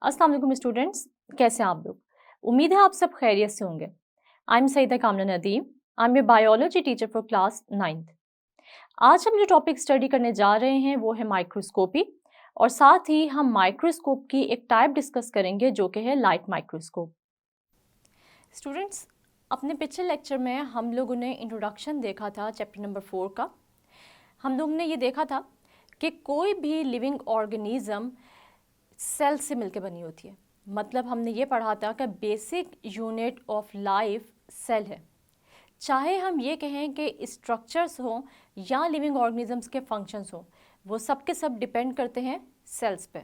अस्सलाम वालेकुम स्टूडेंट्स, कैसे हैं आप लोग। उम्मीद है आप सब खैरियत से होंगे। आई am Saeeda Kamna Nadeem, I am a biology teacher for class 9th। आज हम जो टॉपिक स्टडी करने जा रहे हैं वो है माइक्रोस्कोपी, और साथ ही हम माइक्रोस्कोप की एक टाइप डिस्कस करेंगे जो कि है लाइट माइक्रोस्कोप। स्टूडेंट्स, अपने पिछले लेक्चर में हम लोगों ने इंट्रोडक्शन देखा था चैप्टर नंबर 4 का। हम लोगों ने ये देखा था कि कोई भी लिविंग ऑर्गेनिज्म सेल से मिलकर बनी होती है। मतलब हमने ये पढ़ा था कि basic unit of life cell है। चाहे हम ये कहें कि स्ट्रक्चर्स हों या लिविंग ऑर्गेनिजम्स के फंक्शंस हों, वो सब के सब डिपेंड करते हैं सेल्स पे।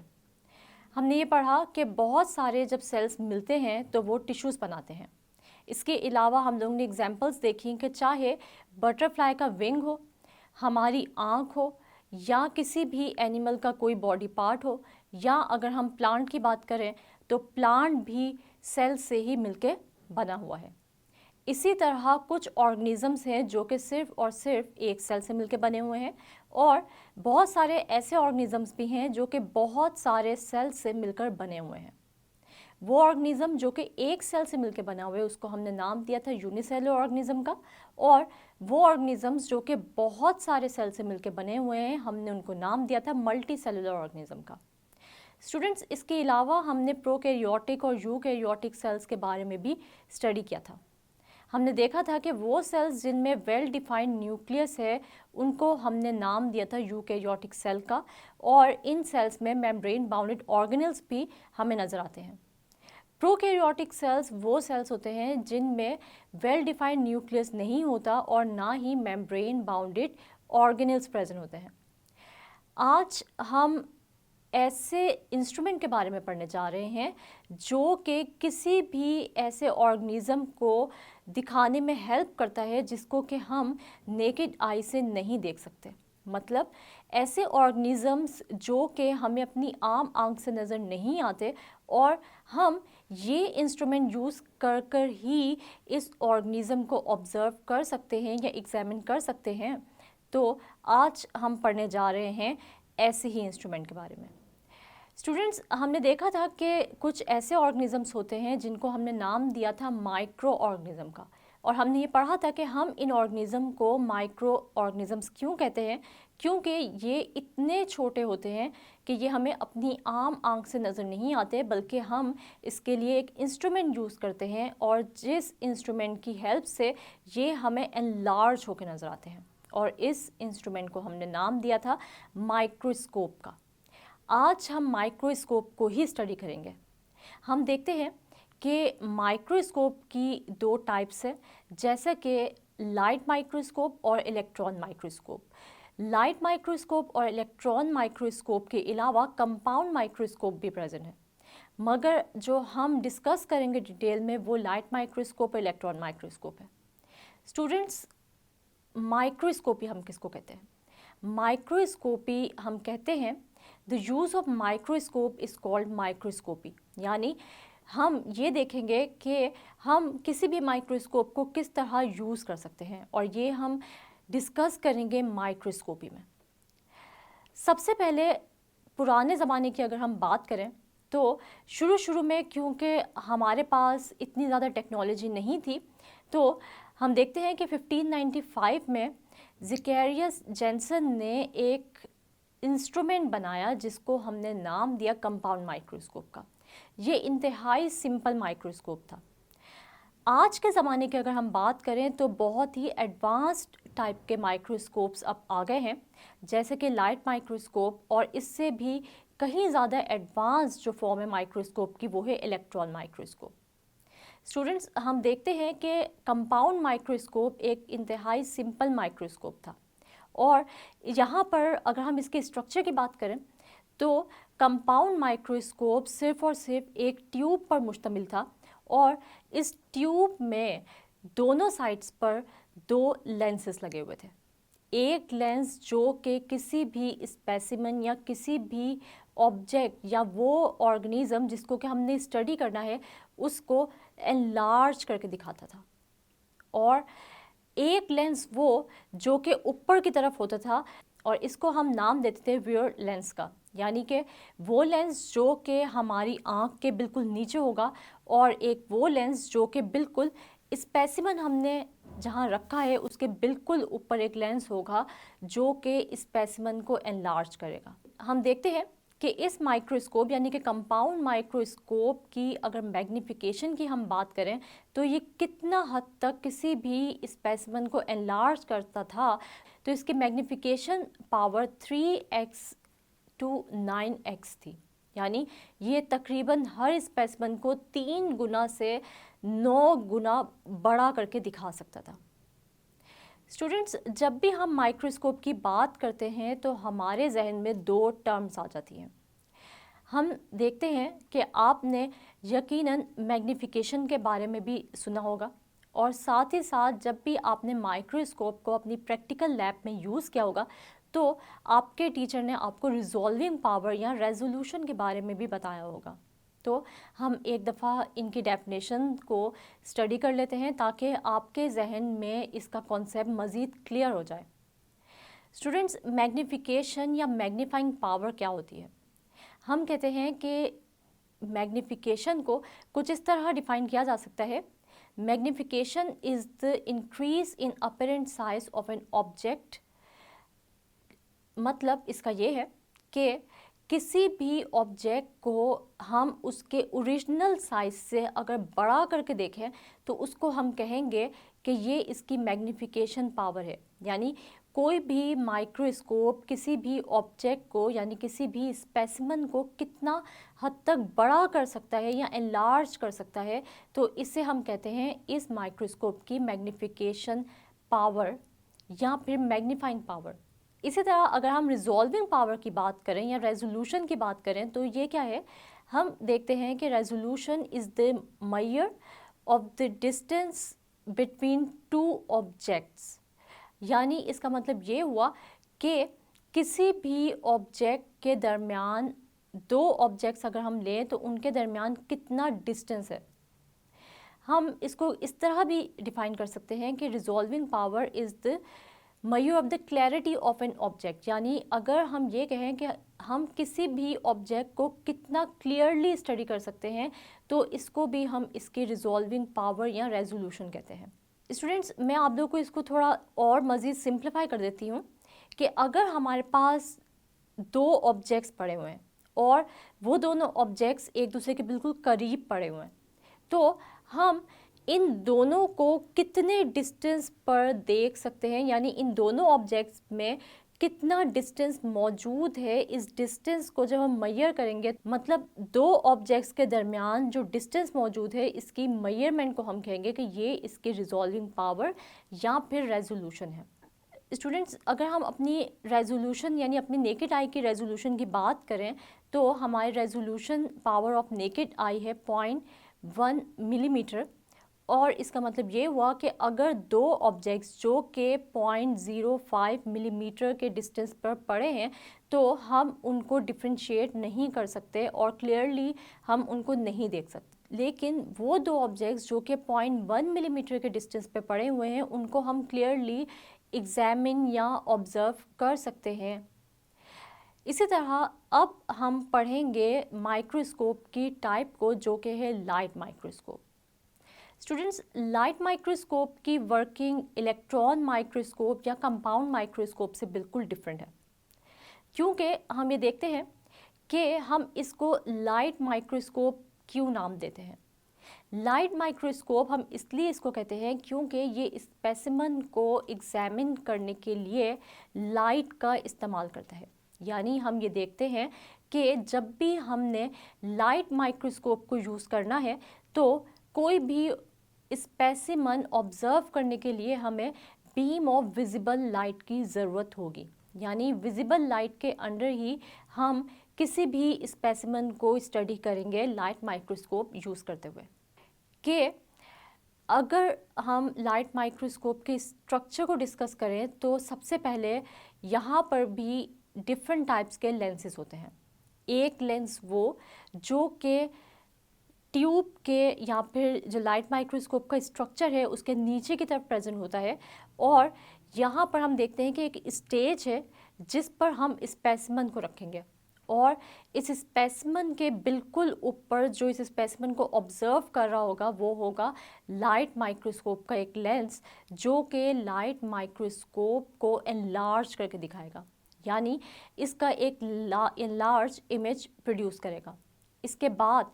हमने ये पढ़ा कि बहुत सारे जब सेल्स मिलते हैं तो वो टिश्यूज़ बनाते हैं। इसके अलावा हम लोगों ने एग्जांपल्स देखी कि चाहे बटरफ्लाई का विंग हो, हमारी आँख हो, या किसी भी एनिमल का कोई बॉडी पार्ट हो, या अगर हम प्लांट की बात करें तो प्लांट भी सेल से ही मिलके बना हुआ है। इसी तरह कुछ ऑर्गेनिजम्स हैं जो कि सिर्फ और सिर्फ एक सेल से मिलके बने हुए हैं, और बहुत सारे ऐसे ऑर्गेनिजम्स भी हैं जो कि बहुत सारे सेल से मिलकर बने हुए हैं। वो ऑर्गेनिज्म जो कि एक सेल से मिलकर बना हुआ है उसको हमने नाम दिया था यूनिसेलुलर ऑर्गेनिज्म का, और वो ऑर्गेनिजम्स जो कि बहुत सारे सेल से मिलकर बने हुए हैं हमने उनको नाम दिया था मल्टी सेलुलर ऑर्गेनिज्म का। स्टूडेंट्स, इसके अलावा हमने प्रोकैरियोटिक और यूकैरियोटिक सेल्स के बारे में भी स्टडी किया था। हमने देखा था कि वो सेल्स जिनमें वेल डिफाइंड न्यूक्लियस है उनको हमने नाम दिया था यूकैरियोटिक सेल का, और इन सेल्स में मेम्ब्रेन बाउंडेड ऑर्गेनेल्स भी हमें नज़र आते हैं। प्रोकैरियोटिक सेल्स वो सेल्स होते हैं जिनमें वेल डिफाइंड न्यूक्लियस नहीं होता और ना ही मेम्ब्रेन बाउंडेड ऑर्गेनेल्स प्रेजेंट होते हैं। आज हम ऐसे इंस्ट्रूमेंट के बारे में पढ़ने जा रहे हैं जो कि किसी भी ऐसे ऑर्गेनिज्म को दिखाने में हेल्प करता है जिसको कि हम नेकेड आई से नहीं देख सकते। मतलब ऐसे ऑर्गेनिजम्स जो कि हमें अपनी आम आंख से नज़र नहीं आते, और हम ये इंस्ट्रूमेंट यूज़ कर कर ही इस ऑर्गेनिज्म को ऑब्ज़र्व कर सकते हैं या एग्जामिन कर सकते हैं। तो आज हम पढ़ने जा रहे हैं ऐसे ही इंस्ट्रूमेंट के बारे में। स्टूडेंट्स, हमने देखा था कि कुछ ऐसे ऑर्गेनिजम्स होते हैं जिनको हमने नाम दिया था माइक्रो ऑर्गेनिज्म का, और हमने ये पढ़ा था कि हम इन ऑर्गेनिज्म को माइक्रो ऑर्गेनिजम्स क्यों कहते हैं, क्योंकि ये इतने छोटे होते हैं कि ये हमें अपनी आम आंख से नज़र नहीं आते, बल्कि हम इसके लिए एक इंस्ट्रूमेंट यूज़ करते हैं, और जिस इंस्ट्रूमेंट की हेल्प से ये हमें एनलार्ज होकर नज़र आते हैं, और इस इंस्ट्रूमेंट को हमने नाम दिया था माइक्रोस्कोप का। आज हम माइक्रोस्कोप को ही स्टडी करेंगे। हम देखते हैं कि माइक्रोस्कोप की दो टाइप्स हैं, जैसे कि लाइट माइक्रोस्कोप और इलेक्ट्रॉन माइक्रोस्कोप। लाइट माइक्रोस्कोप और इलेक्ट्रॉन माइक्रोस्कोप के अलावा कंपाउंड माइक्रोस्कोप भी प्रेजेंट है, मगर जो हम डिस्कस करेंगे डिटेल में वो लाइट माइक्रोस्कोप और इलेक्ट्रॉन माइक्रोस्कोप है। स्टूडेंट्स, माइक्रोस्कोपी हम किसको कहते हैं? माइक्रोस्कोपी हम कहते हैं the use of microscope is called microscopy. यानी हम ये देखेंगे कि हम किसी भी माइक्रोस्कोप को किस तरह यूज़ कर सकते हैं, और ये हम डिस्कस करेंगे माइक्रोस्कोपी में। सबसे पहले पुराने ज़माने की अगर हम बात करें तो शुरू में क्योंकि हमारे पास इतनी ज़्यादा टेक्नोलॉजी नहीं थी, तो हम देखते हैं कि 1595 में ज़ेकेरियस जेनसन ने एक इंस्ट्रूमेंट बनाया जिसको हमने नाम दिया कंपाउंड माइक्रोस्कोप का। ये इंतहाई सिंपल माइक्रोस्कोप था। आज के ज़माने की अगर हम बात करें तो बहुत ही एडवांस्ड टाइप के माइक्रोस्कोप्स अब आ गए हैं, जैसे कि लाइट माइक्रोस्कोप, और इससे भी कहीं ज़्यादा एडवांस जो फॉर्म है माइक्रोस्कोप की वो है इलेक्ट्रॉन माइक्रोस्कोप। स्टूडेंट्स, हम देखते हैं कि कंपाउंड माइक्रोस्कोप एक इंतहाई सिंपल माइक्रोस्कोप था, और यहाँ पर अगर हम इसके स्ट्रक्चर की बात करें तो कंपाउंड माइक्रोस्कोप सिर्फ़ और सिर्फ एक ट्यूब पर मुश्तमिल था, और इस ट्यूब में दोनों साइड्स पर दो लेंसेस लगे हुए थे। एक लेंस जो कि किसी भी स्पेसिमेन या किसी भी ऑब्जेक्ट या वो ऑर्गेनिज्म जिसको कि हमने स्टडी करना है उसको एनलार्ज करके दिखाता था, और एक लेंस वो जो कि ऊपर की तरफ होता था, और इसको हम नाम देते थे वियर लेंस का, यानी कि वो लेंस जो कि हमारी आँख के बिल्कुल नीचे होगा और एक वो लेंस जो कि बिल्कुल स्पेसिमन हमने जहाँ रखा है उसके बिल्कुल ऊपर एक लेंस होगा जो कि स्पेसिमन को एनलार्ज करेगा। हम देखते हैं कि इस माइक्रोस्कोप यानी कि कंपाउंड माइक्रोस्कोप की अगर मैग्नीफिकेशन की हम बात करें तो ये कितना हद तक किसी भी स्पेसिमन को एनलार्ज करता था, तो इसकी magnification power 3x to 9x थी। यानी ये तकरीबन हर स्पेसिमन को 3 गुना से 9 गुना बड़ा करके दिखा सकता था। स्टूडेंट्स, जब भी हम माइक्रोस्कोप की बात करते हैं तो हमारे जहन में दो टर्म्स आ जाती हैं। हम देखते हैं कि आपने यकीनन मैग्नीफिकेशन के बारे में भी सुना होगा और साथ ही साथ जब भी आपने माइक्रोस्कोप को अपनी प्रैक्टिकल लैब में यूज़ किया होगा तो आपके टीचर ने आपको रिजॉल्विंग पावर या रेजोल्यूशन के बारे में भी बताया होगा। तो हम एक दफ़ा इनकी डेफिनेशन को स्टडी कर लेते हैं ताकि आपके जहन में इसका कॉन्सेप्ट मज़ीद क्लियर हो जाए। स्टूडेंट्स, मैग्नीफिकेशन या मैग्नीफाइंग पावर क्या होती है? हम कहते हैं कि मैग्नीफिकेशन को कुछ इस तरह डिफाइन किया जा सकता है। Magnification is the increase in apparent size of an object. मतलब इसका ये है कि किसी भी ऑब्जेक्ट को हम उसके ओरिजिनल साइज से अगर बड़ा करके देखें तो उसको हम कहेंगे कि ये इसकी मैग्नीफिकेशन पावर है। यानी कोई भी माइक्रोस्कोप किसी भी ऑब्जेक्ट को यानी किसी भी स्पेसिमन को कितना हद तक बड़ा कर सकता है या एनलार्ज कर सकता है, तो इसे हम कहते हैं इस माइक्रोस्कोप की मैग्नीफिकेशन पावर या फिर मैग्नीफाइंग पावर। इसी तरह अगर हम रिजॉल्विंग पावर की बात करें या रेजोल्यूशन की बात करें तो ये क्या है? हम देखते हैं कि resolution is the measure of the distance between two objects. यानी इसका मतलब ये हुआ कि किसी भी ऑब्जेक्ट के दरमियान दो ऑब्जेक्ट्स अगर हम लें तो उनके दरमियान कितना डिस्टेंस है। हम इसको इस तरह भी डिफाइन कर सकते हैं कि resolving power is the measure of the clarity of an object. यानी अगर हम ये कहें कि हम किसी भी ऑब्जेक्ट को कितना क्लियरली स्टडी कर सकते हैं तो इसको भी हम इसकी रिजॉल्विंग पावर या रेजोल्यूशन कहते हैं। स्टूडेंट्स, मैं आप लोगों को इसको थोड़ा और मज़ीद सिंप्लीफाई कर देती हूँ कि अगर हमारे पास दो ऑब्जेक्ट्स पड़े हुए हैं और वो दोनों ऑब्जेक्ट्स एक दूसरे के बिल्कुल करीब पड़े हुए हैं तो हम इन दोनों को कितने डिस्टेंस पर देख सकते हैं, यानी इन दोनों ऑब्जेक्ट्स में कितना डिस्टेंस मौजूद है। इस डिस्टेंस को जब हम मेजर करेंगे मतलब दो ऑब्जेक्ट्स के दरमियान जो डिस्टेंस मौजूद है इसकी मेजरमेंट को हम कहेंगे कि ये इसकी रिजॉल्विंग पावर या फिर रेजोल्यूशन है। स्टूडेंट्स, अगर हम अपनी रेजोल्यूशन यानी अपनी नेकेड आई की रेजोल्यूशन की बात करें तो हमारी resolution power of naked eye है 0.1 मिलीमीटर और इसका मतलब ये हुआ कि अगर दो ऑब्जेक्ट्स जो कि 0.05 मिलीमीटर के डिस्टेंस पर पड़े हैं तो हम उनको डिफ्रेंशिएट नहीं कर सकते और क्लियरली हम उनको नहीं देख सकते। लेकिन वो दो ऑब्जेक्ट्स जो कि 0.1 मिलीमीटर के डिस्टेंस पे पड़े हुए हैं उनको हम क्लियरली एग्जामिन या ऑब्ज़र्व कर सकते हैं। इसी तरह अब हम पढ़ेंगे माइक्रोस्कोप की टाइप को जो कि है light microscope. Students, light microscope की वर्किंग इलेक्ट्रॉन माइक्रोस्कोप या कंपाउंड माइक्रोस्कोप से बिल्कुल डिफरेंट है, क्योंकि हम ये देखते हैं कि हम इसको लाइट माइक्रोस्कोप क्यों नाम देते हैं। लाइट माइक्रोस्कोप हम इसलिए इसको कहते हैं क्योंकि ये स्पेसिमन को एग्जामिन करने के लिए लाइट का इस्तेमाल करता है। यानी हम ये देखते हैं कि जब भी हमने लाइट माइक्रोस्कोप को यूज़ करना है तो कोई भी स्पेसिमन ऑब्ज़र्व करने के लिए हमें बीम ऑफ विजिबल लाइट की ज़रूरत होगी। यानी विजिबल लाइट के अंडर ही हम किसी भी स्पेसिमन को स्टडी करेंगे लाइट माइक्रोस्कोप यूज़ करते हुए। कि अगर हम लाइट माइक्रोस्कोप के स्ट्रक्चर को डिस्कस करें तो सबसे पहले यहाँ पर भी डिफरेंट टाइप्स के लेंसेज होते हैं। एक लेंस वो जो कि ट्यूब के या फिर जो लाइट माइक्रोस्कोप का स्ट्रक्चर है उसके नीचे की तरफ प्रेजेंट होता है और यहाँ पर हम देखते हैं कि एक स्टेज है जिस पर हम स्पेसिमन को रखेंगे और इस स्पेसिमेन के बिल्कुल ऊपर जो इस स्पेसिमेन को ऑब्जर्व कर रहा होगा वो होगा लाइट माइक्रोस्कोप का एक लेंस, जो कि लाइट माइक्रोस्कोप को एनलार्ज करके दिखाएगा, यानी इसका एक लार्ज इमेज प्रोड्यूस करेगा। इसके बाद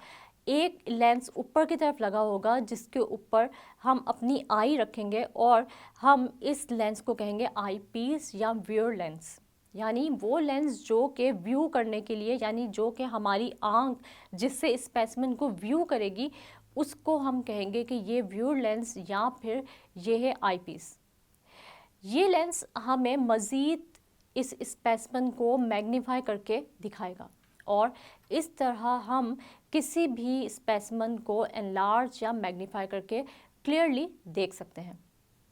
एक लेंस ऊपर की तरफ लगा होगा जिसके ऊपर हम अपनी आई रखेंगे और हम इस लेंस को कहेंगे आई पीस या व्यू लेंस, यानी वो लेंस जो कि व्यू करने के लिए, यानी जो कि हमारी आंख जिससे स्पेसिमेन को व्यू करेगी उसको हम कहेंगे कि ये व्यू लेंस या फिर ये है आई पीस। ये लेंस हमें मज़ीद इस स्पेसिमेन को मैग्नीफाई करके दिखाएगा और इस तरह हम किसी भी स्पेसिमेन को एनलार्ज या मैग्नीफाई करके क्लियरली देख सकते हैं।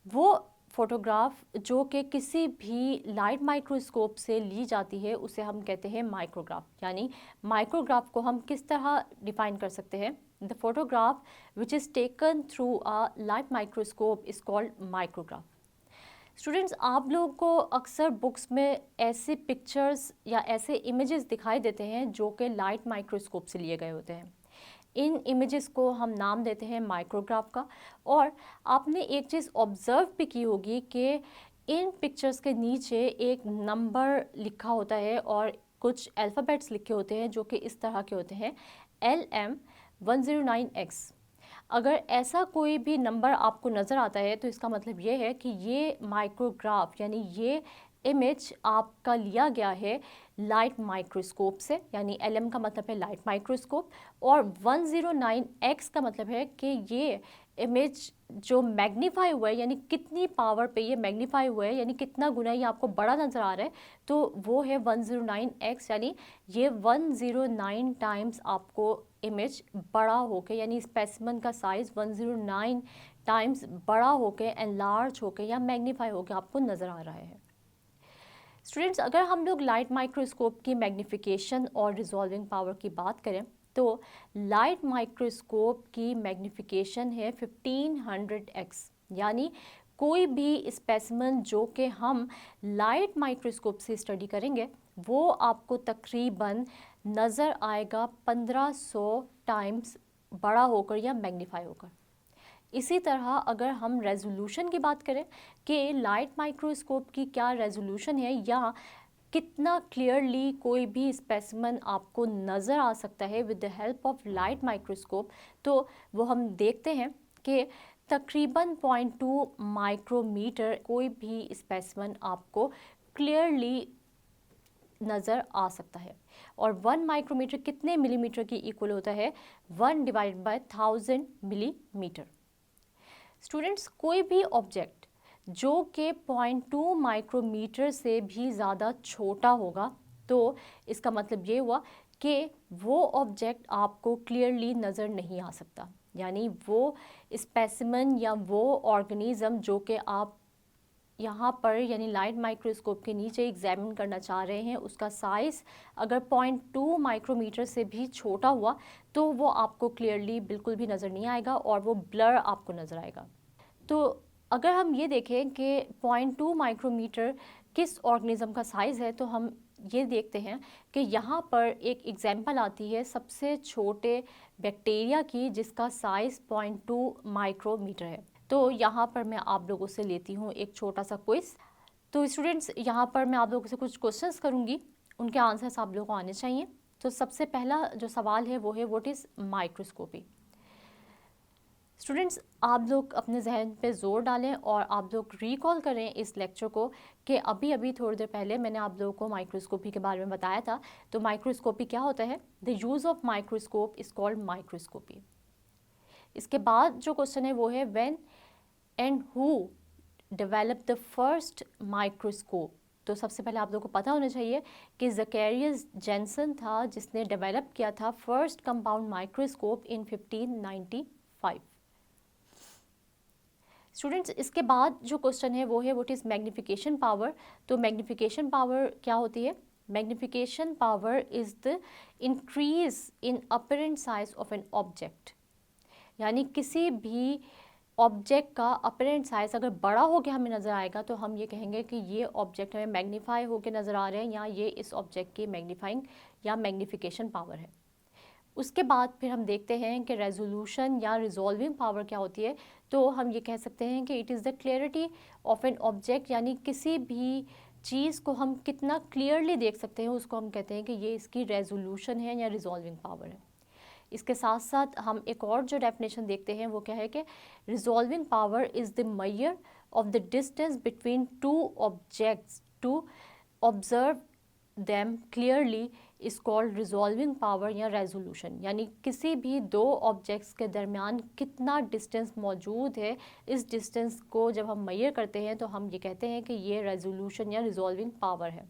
वो फोटोग्राफ जो कि किसी भी लाइट माइक्रोस्कोप से ली जाती है उसे हम कहते हैं माइक्रोग्राफ। यानी माइक्रोग्राफ को हम किस तरह डिफाइन कर सकते हैं? The photograph which is taken through a light microscope is called micrograph. Students, आप लोगों को अक्सर बुक्स में ऐसे पिक्चर्स या ऐसे इमेजेस दिखाई देते हैं जो कि लाइट माइक्रोस्कोप से लिए गए होते हैं। इन इमेजेस को हम नाम देते हैं माइक्रोग्राफ का। और आपने एक चीज़ ऑब्ज़र्व भी की होगी कि इन पिक्चर्स के नीचे एक नंबर लिखा होता है और कुछ अल्फ़ाबेट्स लिखे होते हैं जो कि इस तरह के होते हैं LM109X। अगर ऐसा कोई भी नंबर आपको नज़र आता है तो इसका मतलब ये है कि ये माइक्रोग्राफ यानी ये इमेज आपका लिया गया है लाइट माइक्रोस्कोप से, यानी LM का मतलब है लाइट माइक्रोस्कोप और 109X का मतलब है कि ये इमेज जो मैग्नीफाई हुआ है, यानी कितनी पावर पे ये मैग्नीफाई हुआ है, यानी कितना गुना ये आपको बड़ा नज़र आ रहा है, तो वो है 109X, यानी ये 109 टाइम्स आपको इमेज बड़ा होके, यानी स्पेसिमेन का साइज़ 109 टाइम्स बड़ा होके, एनलार्ज होके या मैग्नीफाई होके आपको नज़र आ रहा है। स्टूडेंट्स, अगर हम लोग लाइट माइक्रोस्कोप की मैग्नीफिकेशन और रिजॉल्विंग पावर की बात करें तो लाइट माइक्रोस्कोप की मैग्नीफिकेशन है 1500x, यानी कोई भी स्पेसिमेन जो कि हम लाइट माइक्रोस्कोप से स्टडी करेंगे वो आपको तकरीबन नज़र आएगा 1500 टाइम्स बड़ा होकर या मैग्नीफाई होकर। इसी तरह अगर हम रेजोल्यूशन की बात करें कि लाइट माइक्रोस्कोप की क्या रेजोल्यूशन है या कितना क्लियरली कोई भी स्पेसिमेन आपको नज़र आ सकता है with the help of light microscope, तो वो हम देखते हैं कि तकरीबन 0.2 माइक्रोमीटर कोई भी स्पेसिमेन आपको क्लियरली नज़र आ सकता है। और 1 माइक्रोमीटर कितने मिलीमीटर की इक्वल होता है? 1 डिवाइडेड बाय 1000 मिलीमीटर। स्टूडेंट्स, कोई भी ऑब्जेक्ट जो कि 0.2 माइक्रोमीटर से भी ज़्यादा छोटा होगा तो इसका मतलब ये हुआ कि वो ऑब्जेक्ट आपको क्लियरली नज़र नहीं आ सकता, यानी वो स्पेसिमेन या वो ऑर्गेनिज़म जो कि आप यहाँ पर यानी लाइट माइक्रोस्कोप के नीचे एग्जामिन करना चाह रहे हैं उसका साइज़ अगर 0.2 माइक्रोमीटर से भी छोटा हुआ तो वो आपको क्लियरली बिल्कुल भी नज़र नहीं आएगा और वो ब्लर आपको नज़र आएगा। तो अगर हम ये देखें कि 0.2 माइक्रोमीटर किस ऑर्गेनिज़म का साइज़ है तो हम ये देखते हैं कि यहाँ पर एक एग्जाम्पल आती है सबसे छोटे बैक्टीरिया की जिसका साइज़ 0.2 माइक्रोमीटर है। तो यहाँ पर मैं आप लोगों से लेती हूँ एक छोटा सा क्विज़। तो स्टूडेंट्स, यहाँ पर मैं आप लोगों से कुछ क्वेश्चंस करूँगी, उनके आंसर्स आप लोगों को आने चाहिए। तो सबसे पहला जो सवाल है वो है व्हाट इज़ माइक्रोस्कोपी। स्टूडेंट्स, आप लोग अपने जहन पे ज़ोर डालें और आप लोग रिकॉल करें इस लेक्चर को कि अभी अभी थोड़ी देर पहले मैंने आप लोगों को माइक्रोस्कोपी के बारे में बताया था। तो माइक्रोस्कोपी क्या होता है? The use of microscope is called microscopy. इसके बाद जो क्वेश्चन है वो है when and who develop the first microscope. तो सबसे पहले आप लोगों को पता होना चाहिए कि ज़कैरियस जेनसन था जिसने डेवलप किया था फर्स्ट कंपाउंड माइक्रोस्कोप इन 1595। स्टूडेंट्स, इसके बाद जो क्वेश्चन है वो है व्हाट इज़ मैग्नीफिकेशन पावर। तो मैग्नीफिकेशन पावर क्या होती है? Magnification power is the increase in apparent size of an object, यानी किसी भी ऑब्जेक्ट का अपरेंट साइज अगर बड़ा होकर हमें नज़र आएगा तो हम ये कहेंगे कि ये ऑब्जेक्ट हमें मैग्नीफाई होकर नज़र आ रहे हैं या ये इस ऑब्जेक्ट की मैग्नीफाइंग या मैग्नीफिकेशन पावर है। उसके बाद फिर हम देखते हैं कि रेजोल्यूशन या रिजॉल्विंग पावर क्या होती है। तो हम ये कह सकते हैं कि it is the clarity of an object, यानी किसी भी चीज़ को हम कितना क्लियरली देख सकते हैं उसको हम कहते हैं कि ये इसकी रेजोल्यूशन है या रिजॉल्विंग पावर है। इसके साथ साथ हम एक और जो डेफिनेशन देखते हैं वो क्या है कि resolving power is the measure of the distance between two objects to observe them clearly is called resolving power या रेजोल्यूशन, यानी किसी भी दो ऑब्जेक्ट्स के दरमियान कितना डिस्टेंस मौजूद है, इस डिस्टेंस को जब हम मेजर करते हैं तो हम ये कहते हैं कि ये रेजोल्यूशन या रिजॉल्विंग पावर है।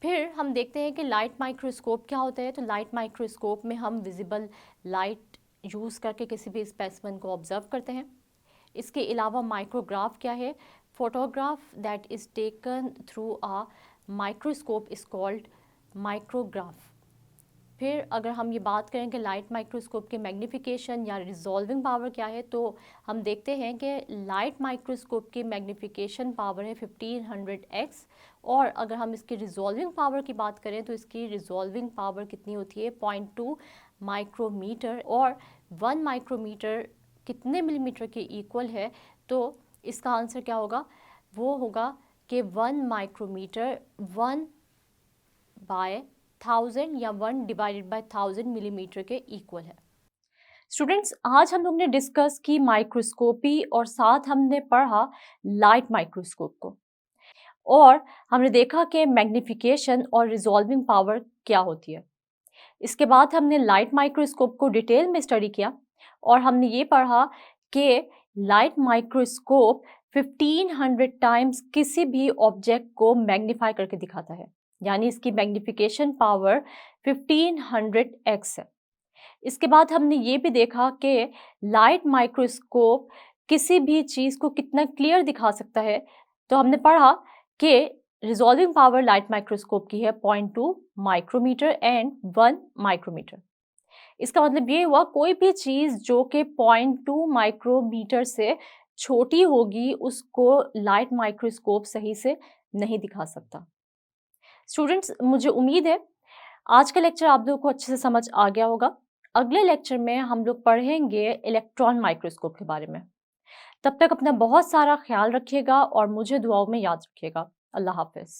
फिर हम देखते हैं कि लाइट माइक्रोस्कोप क्या होता है। तो लाइट माइक्रोस्कोप में हम विजिबल लाइट यूज़ करके किसी भी स्पेसिमेन को ऑब्जर्व करते हैं। इसके अलावा माइक्रोग्राफ क्या है? Photograph that is taken through a microscope is called micrograph. फिर अगर हम ये बात करें कि लाइट माइक्रोस्कोप के मैग्नीफिकेशन या रिजॉल्विंग पावर क्या है, तो हम देखते हैं कि लाइट माइक्रोस्कोप की मैग्नीफिकेशन पावर है 1500x, और अगर हम इसकी रिजॉल्विंग पावर की बात करें तो इसकी रिजॉल्विंग पावर कितनी होती है? 0.2 माइक्रोमीटर। और 1 माइक्रोमीटर कितने मिलीमीटर के इक्वल है? तो इसका आंसर क्या होगा? वो होगा कि 1 माइक्रोमीटर 1 बाय 1000 या 1 डिवाइडेड बाय 1000 मिलीमीटर के इक्वल है। स्टूडेंट्स, आज हम लोग ने डिस्कस की माइक्रोस्कोपी और साथ हमने पढ़ा लाइट माइक्रोस्कोप को, और हमने देखा कि मैग्नीफिकेशन और रिजॉल्विंग पावर क्या होती है। इसके बाद हमने लाइट माइक्रोस्कोप को डिटेल में स्टडी किया और हमने ये पढ़ा कि लाइट माइक्रोस्कोप 1500 टाइम्स किसी भी ऑब्जेक्ट को मैग्नीफाई करके दिखाता है, यानी इसकी मैग्नीफिकेशन पावर 1500x है। इसके बाद हमने ये भी देखा कि लाइट माइक्रोस्कोप किसी भी चीज़ को कितना क्लियर दिखा सकता है। तो हमने पढ़ा कि रिजॉल्विंग पावर लाइट माइक्रोस्कोप की है 0.2 माइक्रोमीटर एंड 1 माइक्रोमीटर। इसका मतलब ये हुआ कोई भी चीज़ जो कि 0.2 माइक्रोमीटर से छोटी होगी उसको लाइट माइक्रोस्कोप सही से नहीं दिखा सकता। स्टूडेंट्स, मुझे उम्मीद है आज का लेक्चर आप लोगों को अच्छे से समझ आ गया होगा। अगले लेक्चर में हम लोग पढ़ेंगे इलेक्ट्रॉन माइक्रोस्कोप के बारे में। तब तक अपना बहुत सारा ख्याल रखिएगा और मुझे दुआओं में याद रखिएगा। अल्लाह हाफिज़।